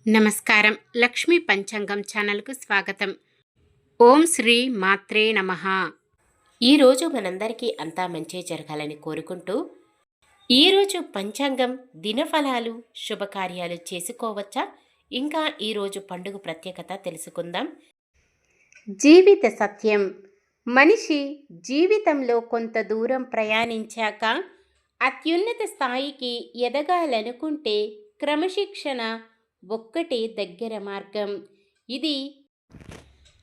నమస్కారం. లక్ష్మీ పంచాంగం ఛానల్కు స్వాగతం. ఓం శ్రీ మాత్రే నమః. ఈరోజు మనందరికీ అంతా మంచి జరగాలని కోరుకుంటూ, ఈరోజు పంచాంగం దినఫలాలు శుభకార్యాలు చేసుకోవచ్చా, ఇంకా ఈరోజు పండుగ ప్రత్యేకత తెలుసుకుందాం. జీవిత సత్యం. మనిషి జీవితంలో కొంత దూరం ప్రయాణించాక అత్యున్నత స్థాయికి ఎదగాలనుకుంటే క్రమశిక్షణ ఒక్కటే దగ్గర మార్గం. ఇది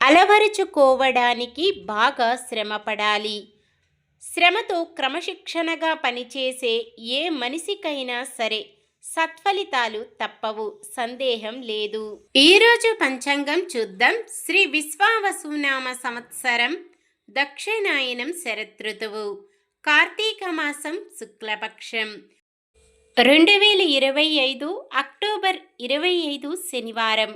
అలవరుచుకోవడానికి బాగా శ్రమపడాలి. శ్రమతో క్రమశిక్షణగా పనిచేసే ఏ మనిషికైనా సరే సత్ఫలితాలు తప్పవు, సందేహం లేదు. ఈరోజు పంచాంగం చూద్దాం. శ్రీ విశ్వావసునామ సంవత్సరం, దక్షిణాయనం శరదృతువు, కార్తీక మాసం శుక్లపక్షం, 2025 అక్టోబర్ 25 శనివారం.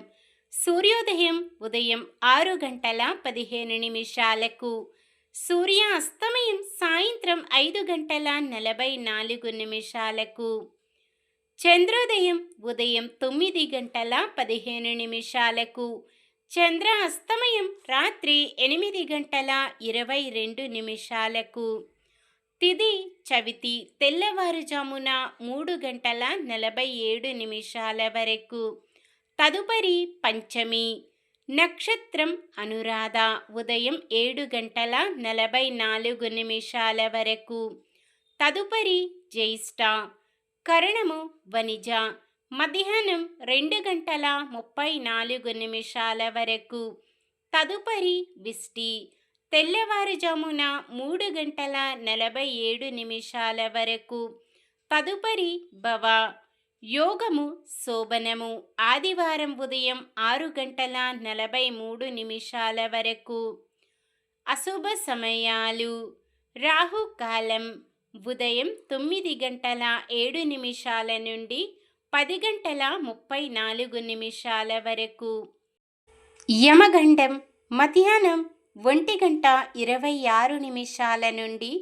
సూర్యోదయం ఉదయం 6:15 సూర్యాస్తమయం సాయంత్రం 5:44. చంద్రోదయం ఉదయం 9:15. చంద్రాస్తమయం రాత్రి 8:22. తిథి చవితి తెల్లవారుజామున 3:47 వరకు. తదుపరి పంచమి. నక్షత్రం అనురాధ ఉదయం 7:44 వరకు. తదుపరి జ్యేష్ఠ. కరణము వనిజ మధ్యాహ్నం 2:34 వరకు. తదుపరి విష్టి. తెల్లవారుజామున 3:47 వరకు. తదుపరి భవ. యోగము శోభనము ఆదివారం ఉదయం 6:43 వరకు. అశుభ సమయాలు. రాహుకాలం ఉదయం 9:07 నుండి 10:34 వరకు. యమగండం మధ్యాహ్నం 1:26 నుండి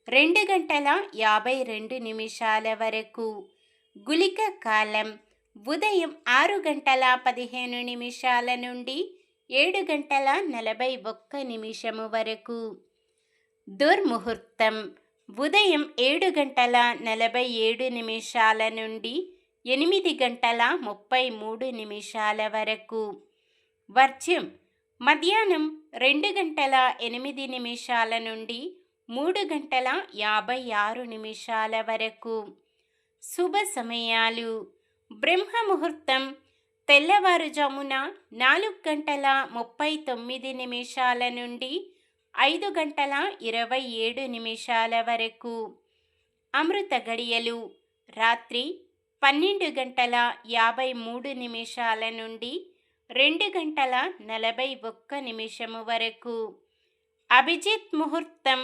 2:52 వరకు. గుళిక కాలం ఉదయం 6:15 నుండి 7:41 వరకు. దుర్ముహూర్తం ఉదయం 7:47 నుండి 8:33 వరకు. వర్జ్యం మధ్యాహ్నం 2:08 నుండి 3:56 వరకు. శుభ సమయాలు. బ్రహ్మముహూర్తం తెల్లవారుజామున 4:39 నుండి 5:27 వరకు. అమృత గడియలు రాత్రి 12:53 నుండి 2:41 వరకు. అభిజిత్ ముహూర్తం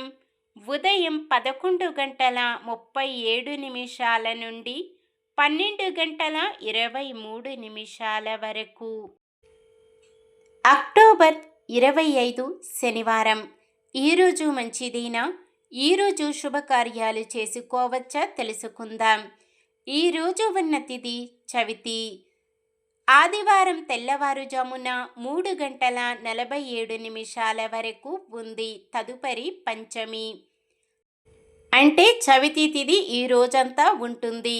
ఉదయం 11:37 నుండి 12:23 వరకు. అక్టోబర్ 25 శనివారం. ఈరోజు మంచిదేనా? ఈరోజు శుభకార్యాలు చేసుకోవచ్చా తెలుసుకుందాం. ఈరోజు ఉన్న తిథి చవితి. ఆదివారం తెల్లవారుజామున 3:47 వరకు ఉంది. తదుపరి పంచమి. అంటే చవితి తిథి ఈ రోజంతా ఉంటుంది.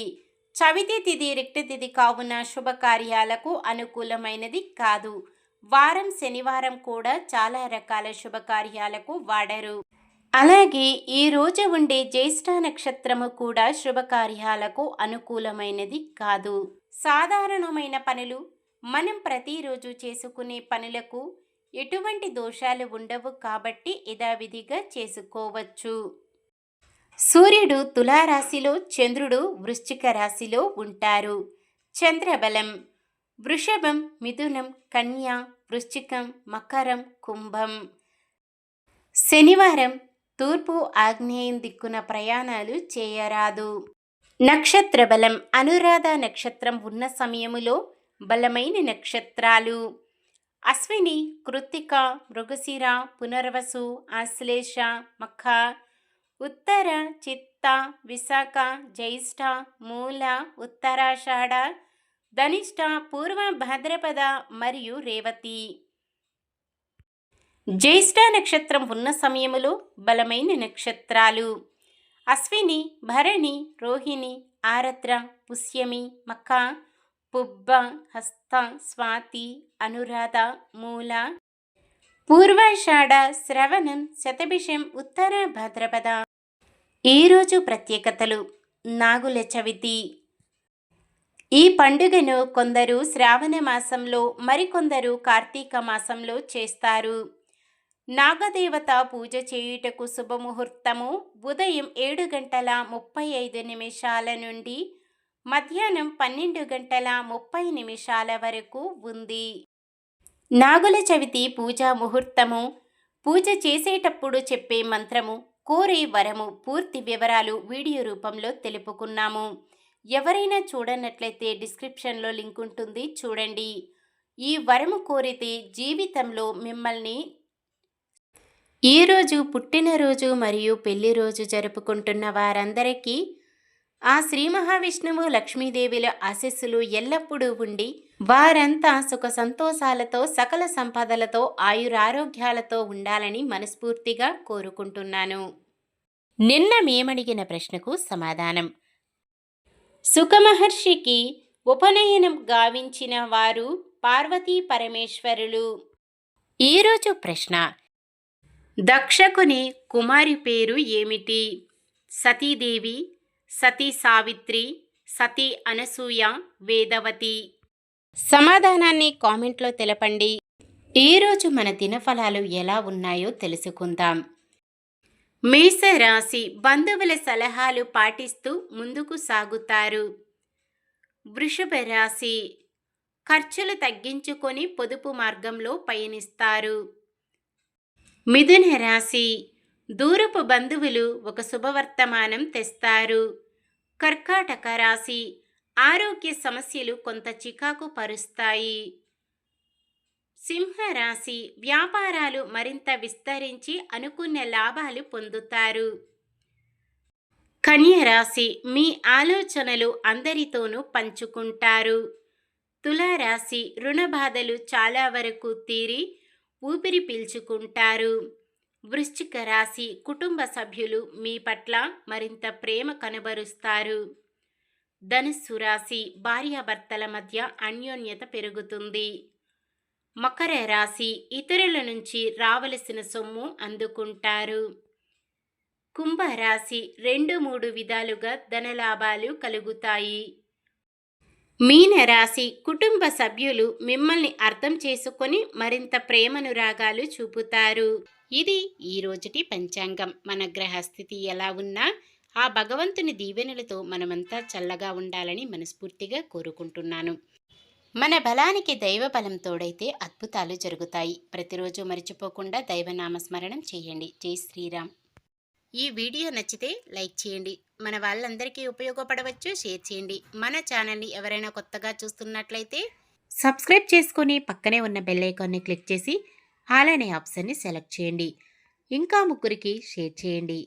చవితి తిథి రిక్త తిథి కావున శుభకార్యాలకు అనుకూలమైనది కాదు. వారం శనివారం కూడా చాలా రకాల శుభకార్యాలకు వాడరు. అలాగే ఈ రోజు ఉండే జ్యేష్ఠ నక్షత్రము కూడా శుభకార్యాలకు అనుకూలమైనది కాదు. సాధారణమైన పనులు, మనం ప్రతిరోజు చేసుకునే పనులకు ఎటువంటి దోషాలు ఉండవు కాబట్టి యథావిధిగా చేసుకోవచ్చు. సూర్యుడు తులారాశిలో, చంద్రుడు వృశ్చిక రాశిలో ఉంటారు. చంద్రబలం వృషభం, మిథునం, కన్య, వృశ్చికం, మకరం, కుంభం. శనివారం తూర్పు ఆగ్నేయం దిక్కున ప్రయాణాలు చేయరాదు. నక్షత్ర బలం అనురాధ నక్షత్రం ఉన్న సమయములో బలమైన నక్షత్రాలు అశ్విని, కృత్తిక, మృగశిర, పునర్వసు, ఆశ్లేష, మఖ, ఉత్తర, చిత్త, విశాఖ, జ్యేష్ఠ, మూల, ఉత్తరాషాఢ, ధనిష్ట, పూర్వ భాద్రపద మరియు రేవతి. జ్యేష్ఠ నక్షత్రం ఉన్న సమయములో బలమైన నక్షత్రాలు: అశ్విని, భరణి, రోహిణి, ఆరద్ర, పుష్యమి, మఖ, పుబ్బ, హస్త, స్వాతి, అనురాధ, మూల, పూర్వాషాఢ, శ్రవణం, శతభిషం, ఉత్తర భాద్రపద. ఈరోజు ప్రత్యేకతలు: నాగుల చవితి. ఈ పండుగను కొందరు శ్రావణ మాసంలో, మరికొందరు కార్తీక మాసంలో చేస్తారు. నాగదేవత పూజ చేయుటకు శుభముహూర్తము ఉదయం 7:35 నుండి మధ్యాహ్నం 12:30 వరకు ఉంది. నాగుల చవితి పూజా ముహూర్తము, పూజ చేసేటప్పుడు చెప్పే మంత్రము, కోరే వరము పూర్తి వివరాలు వీడియో రూపంలో తెలుపుకున్నాము. ఎవరైనా చూడనట్లయితే డిస్క్రిప్షన్లో లింక్ ఉంటుంది, చూడండి. ఈ వరము కోరితే జీవితంలో మిమ్మల్ని ఈరోజు పుట్టినరోజు మరియు పెళ్లి రోజు జరుపుకుంటున్న వారందరికీ ఆ శ్రీ మహావిష్ణువు లక్ష్మీదేవిల ఆశీస్సులు ఎల్లప్పుడూ ఉండి వారంతా సుఖ సంతోషాలతో, సకల సంపదలతో, ఆయురారోగ్యాలతో ఉండాలని మనస్ఫూర్తిగా కోరుకుంటున్నాను. నిన్న మేమడిగిన ప్రశ్నకు సమాధానం: సుఖమహర్షికి ఉపనయనం గావించిన వారు పార్వతీ పరమేశ్వరులు. ఈరోజు ప్రశ్న: దక్షకుని కుమారి పేరు ఏమిటి? సతీదేవి, సతీ సావిత్రి, సతీ అనసూయ, వేదవతి. సమాధానాన్ని కామెంట్లో తెలపండి. ఈరోజు మన దినఫలాలు ఎలా ఉన్నాయో తెలుసుకుందాం. మేషరాశి: బంధువుల సలహాలు పాటిస్తూ ముందుకు సాగుతారు. వృషభ రాశి: ఖర్చులు తగ్గించుకొని పొదుపు మార్గంలో పయనిస్తారు. మిథున రాశి: దూరపు బంధువులు ఒక శుభవర్తమానం తెస్తారు. కర్కాటక రాశి: ఆరోగ్య సమస్యలు కొంత చికాకు పరుస్తాయి. సింహరాశి: వ్యాపారాలు మరింత విస్తరించి అనుకున్న లాభాలు పొందుతారు. కన్య రాశి: మీ ఆలోచనలు అందరితోనూ పంచుకుంటారు. తులారాశి: రుణ బాధలు చాలా వరకు తీరి ఊపిరి పీల్చుకుంటారు. వృశ్చిక రాశి: కుటుంబ సభ్యులు మీ పట్ల మరింత ప్రేమ కనబరుస్తారు. ధనుస్సు రాశి: భార్యాభర్తల మధ్య అన్యోన్యత పెరుగుతుంది. మకర రాశి: ఇతరుల నుంచి రావలసిన సొమ్ము అందుకుంటారు. కుంభరాశి: 2-3 విధాలుగా ధనలాభాలు కలుగుతాయి. మీనరాశి: కుటుంబ సభ్యులు మిమ్మల్ని అర్థం చేసుకొని మరింత ప్రేమనురాగాలు చూపుతారు. ఇది ఈ రోజుటి పంచాంగం. మన గ్రహస్థితి ఎలా ఉన్నా ఆ భగవంతుని దీవెనలతో మనమంతా చల్లగా ఉండాలని మనస్ఫూర్తిగా కోరుకుంటున్నాను. మన బలానికి దైవ బలం తోడైతే అద్భుతాలు జరుగుతాయి. ప్రతిరోజు మర్చిపోకుండా దైవనామస్మరణం చేయండి. జై శ్రీరామ్. ఈ వీడియో నచ్చితే లైక్ చేయండి. మన వాళ్ళందరికీ ఉపయోగపడవచ్చు, షేర్ చేయండి. మన ఛానల్ని ఎవరైనా కొత్తగా చూస్తున్నట్లయితే సబ్స్క్రైబ్ చేసుకొని పక్కనే ఉన్న బెల్ ఐకాన్ని క్లిక్ చేసి ఆల్ అనే ఆప్షన్ని సెలెక్ట్ చేయండి. ఇంకా ముగ్గురికి షేర్ చేయండి.